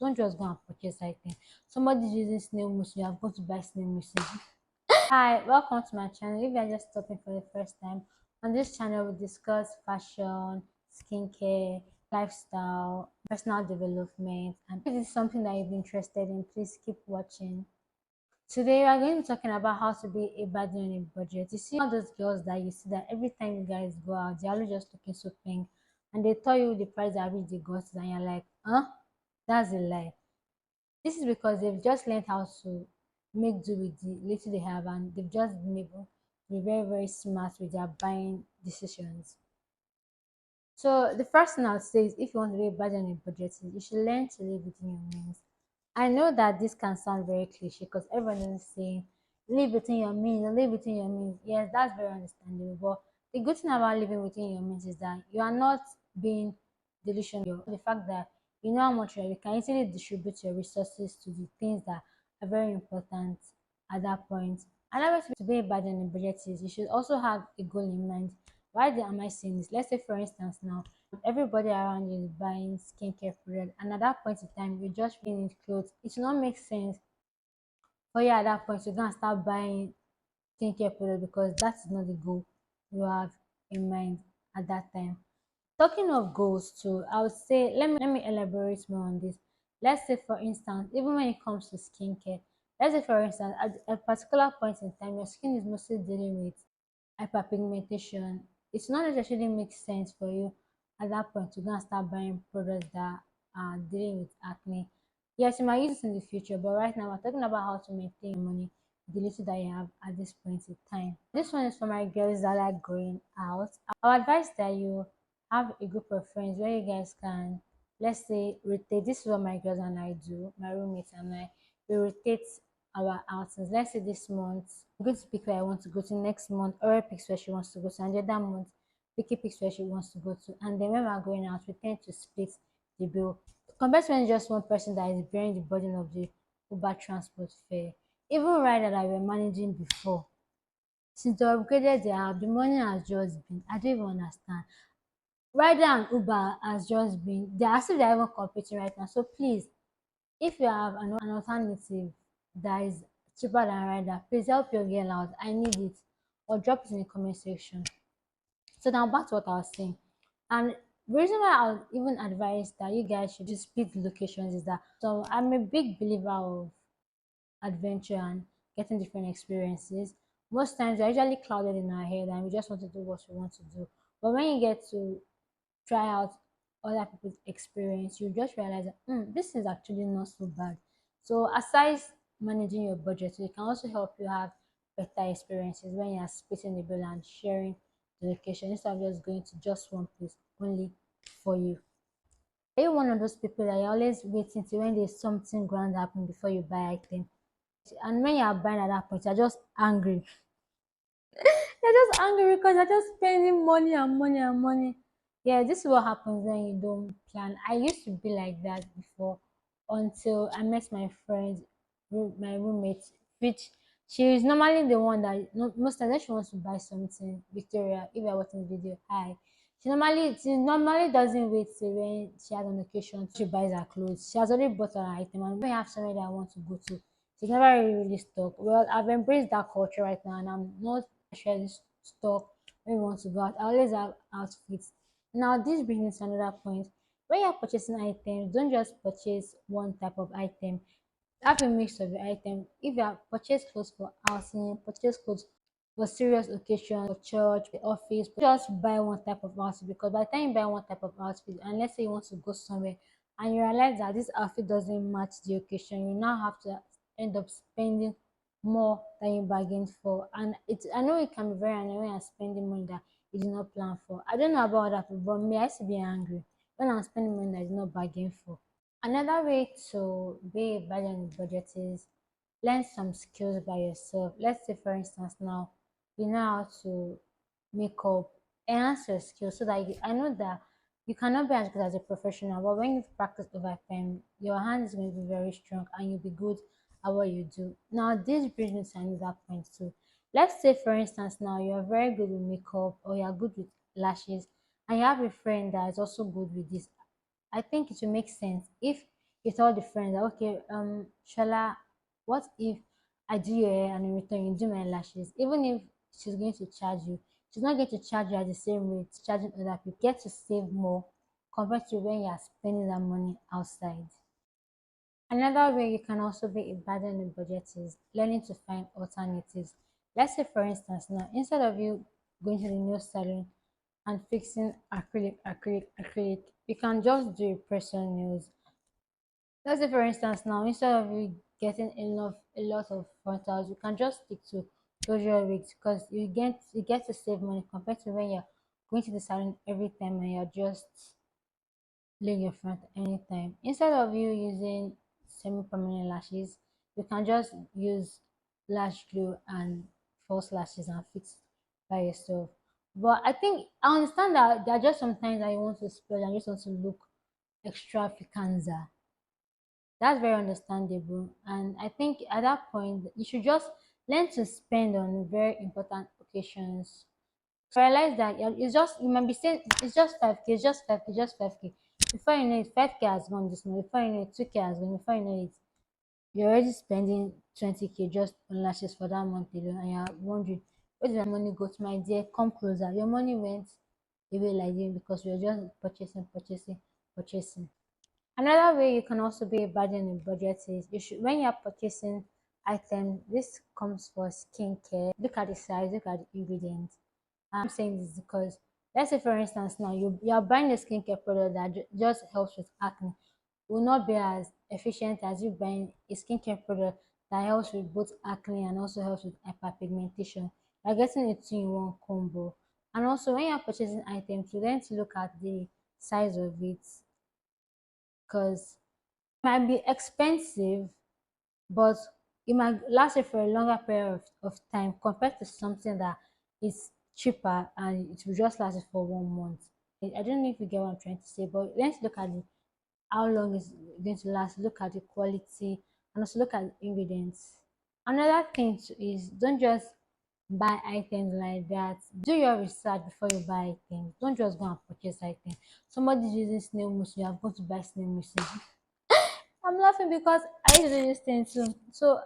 Don't just go and purchase items. Somebody's using snail mucin, you have gone to buy snail mucin. Hi, welcome to my channel. If you are just stopping for the first time, on this channel we discuss fashion, skincare, lifestyle, personal development, and if this is something that you've been interested in, please keep watching. Today we are going to be talking about how to be a baddie on a budget. You see all those girls that you see that every time you guys go out, they're always just looking so pink, and they tell you the price at which they got it, and you're like, huh? That's a lie. This is because they've just learned how to make do with the little they have, and they've just been able to be very, very smart with their buying decisions. So the first thing I would say is if you want to be a budget on a budget, you should learn to live within your means. I know that this can sound very cliche because everyone is saying live within your means, live within your means. Yes, that's very understandable. But the good thing about living within your means is that you are not being delusional. The fact that you know how much you can easily distribute your resources to the things that are very important at that point. Another way to be a budget and budget is you should also have a goal in mind. Why am I saying this? Let's say for instance now everybody around you is buying skincare product, and at that point in time you're just feeling it clothes. It will not make sense for you at that point to go and start buying skincare product because that is not the goal you have in mind at that time. Talking of goals too, I would say let me elaborate more on this. Let's say for instance, even when it comes to skincare, let's say for instance, at a particular point in time, your skin is mostly dealing with hyperpigmentation. It's not necessarily make sense for you at that point to go and start buying products that are dealing with acne. Yes, you might use it in the future, but right now we're talking about how to maintain your money with the little that you have at this point in time. This one is for my girls that like going out. I would advise that you have a group of friends where you guys can, let's say, rotate. This is what my girls and I do, my roommates and I. We rotate our outings. Let's say this month, I'm going to pick where I want to go to. Next month, Aura picks where she wants to go to. And the other month, Vicky picks where she wants to go to. And then when we're going out, we tend to split the bill. Compared to when it's just one person that is bearing the burden of the Uber transport fare. Even rider that we were managing before, since they upgraded the app, the money has just been, I don't even understand. Rider and Uber has just been, they're as if they're even competing right now. So please, if you have an alternative that is cheaper than Rider, please help your girl out. I need it. Or drop it in the comment section. So now back to what I was saying. And the reason why I would even advise that you guys should just split locations is that so I'm a big believer of adventure and getting different experiences. Most times we're usually clouded in our head and we just want to do what we want to do. But when you get to try out other people's experience, you just realize that this is actually not so bad. So aside managing your budget, it can also help you have better experiences when you are splitting the bill and sharing the location instead of just going to just one place only for you. Are you one of those people that you're always waiting till when there's something grand happen before you buy item? And when you are buying at that point, you're just angry. You're just angry because you're just spending money and money and money. Yeah, this is what happens when you don't plan. I used to be like that before until I met my friend, my roommate, which she is normally the one that most times when she wants to buy something, Victoria, if you're watching the video, hi. She normally doesn't wait till when she has an occasion she buys her clothes. She has already bought her item and when you have somewhere that I want to go to, she's never really stuck. Well, I've embraced that culture right now and I'm not share this stock when we want to go out. I always have outfits. Now this brings me to another point. When you're purchasing items, don't just purchase one type of item. Have a mix of the item. If you have purchased clothes for housing, purchase clothes for serious occasion, for church, for office, but just buy one type of outfit because by the time you buy one type of outfit, and let's say you want to go somewhere and you realize that this outfit doesn't match the occasion, you now have to end up spending more than you bargained for. And it's I know it can be very annoying when you're spending money that you did not plan for. I don't know about other people, but me, I used to be angry when I'm spending money that I did not bargain for. Another way to be a budget on a budget is learn some skills by yourself. Let's say, for instance, now you know how to make up, enhance your skills so that I know that you cannot be as good as a professional, but when you've practiced over time, your hand is going to be very strong and you'll be good at what you do. Now, this brings me to another point too. Let's say, for instance, now you're very good with makeup or you're good with lashes, and you have a friend that is also good with this. I think it will make sense if You tell the friend that, okay, Shola, what if I do your hair and in return you do my lashes? Even if she's going to charge you, she's not going to charge you at the same rate charging other people. Get to save more compared to when you are spending that money outside. Another way you can also be a burden in budget is learning to find alternatives. Let's say, for instance, now instead of you going to the nail salon and fixing acrylic, you can just do a press-on nails. Let's say, for instance, now instead of you getting a lot of frontals, you can just stick to closure wigs because you get to save money compared to when you're going to the salon every time and you're just laying your front anytime. Instead of you using semi-permanent lashes, you can just use lash glue and false lashes and fix by yourself. But I think I understand that there are just sometimes that you want to splurge and just want to look extravaganza. That's very understandable. And I think at that point, you should just learn to spend on very important occasions. Realize that it's just, you might be saying it's just 5K, it's just 5K, just 5K. Before you know it, 5K has gone this month. Before you know it, 2K has gone. Before you know it, you're already spending 20K just on lashes for that month alone. And you're wondering, where did my money go to? My dear, come closer. Your money went away like this because you're just purchasing. Another way you can also be a burden in budget is you should, when you're purchasing items, this comes for skincare. Look at the size, look at the ingredients. I'm saying this because let's say, for instance, now you're buying a skincare product that just helps with acne. Will not be as efficient as you buying a skincare product that helps with both acne and also helps with hyperpigmentation. You're getting a two-in-one combo. And also, when you're purchasing items, you then to look at the size of it because it might be expensive, but it might last you for a longer period of time compared to something that is cheaper and it will just last you for 1 month. I don't know if you get what I'm trying to say, but let's look at how long is going to last, look at the quality, and also look at the ingredients. Another thing is don't just buy items like that. Do your research before you buy items. Don't just go and purchase items. Somebody's using snail mush, you have got to buy snail mush. I'm laughing because I used to do this thing too. So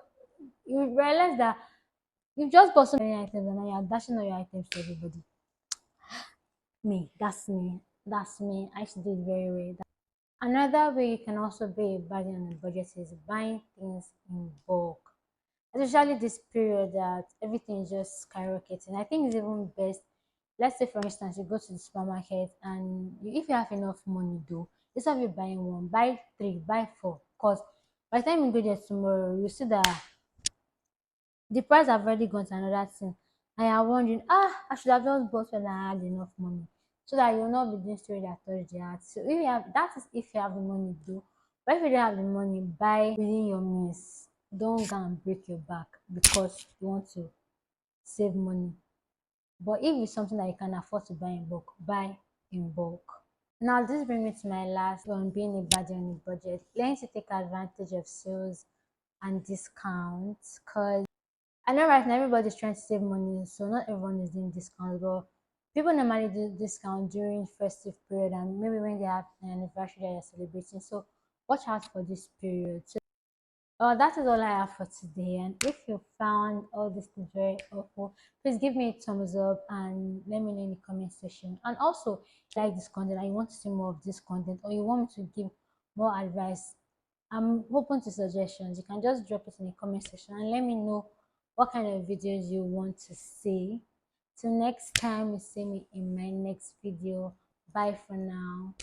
you realize that you've just bought so many items and now you're dashing all your items to everybody. Me, that's me. That's me. I used to do it very well. Another way you can also be a burden on the budget is buying things in bulk. Especially this period that everything is just skyrocketing. I think it's even best. Let's say, for instance, you go to the supermarket and if you have enough money, though, instead of you buying one, buy three, buy four. Because by the time you go there tomorrow, you see that the price have already gone to another thing. And you're wondering, I should have just bought when I had enough money. So that you'll not be doing story that touch the heart. So if you have that is if you have the money though. But if you don't have the money, buy within your means. Don't go and break your back because you want to save money. But if it's something that you can afford to buy in bulk, buy in bulk. Now this brings me to my last one, being a budget on a budget. Learn to take advantage of sales and discounts because I know right now everybody's trying to save money, so not everyone is doing discounts, but people normally do discount during festive period and maybe when they have an anniversary that they're celebrating. So watch out for this period. So that is all I have for today. And if you found all this things very helpful, please give me a thumbs up and let me know in the comment section. And also, if you like this content and you want to see more of this content or you want me to give more advice, I'm open to suggestions. You can just drop it in the comment section and let me know what kind of videos you want to see. Till next time, you see me in my next video. Bye for now.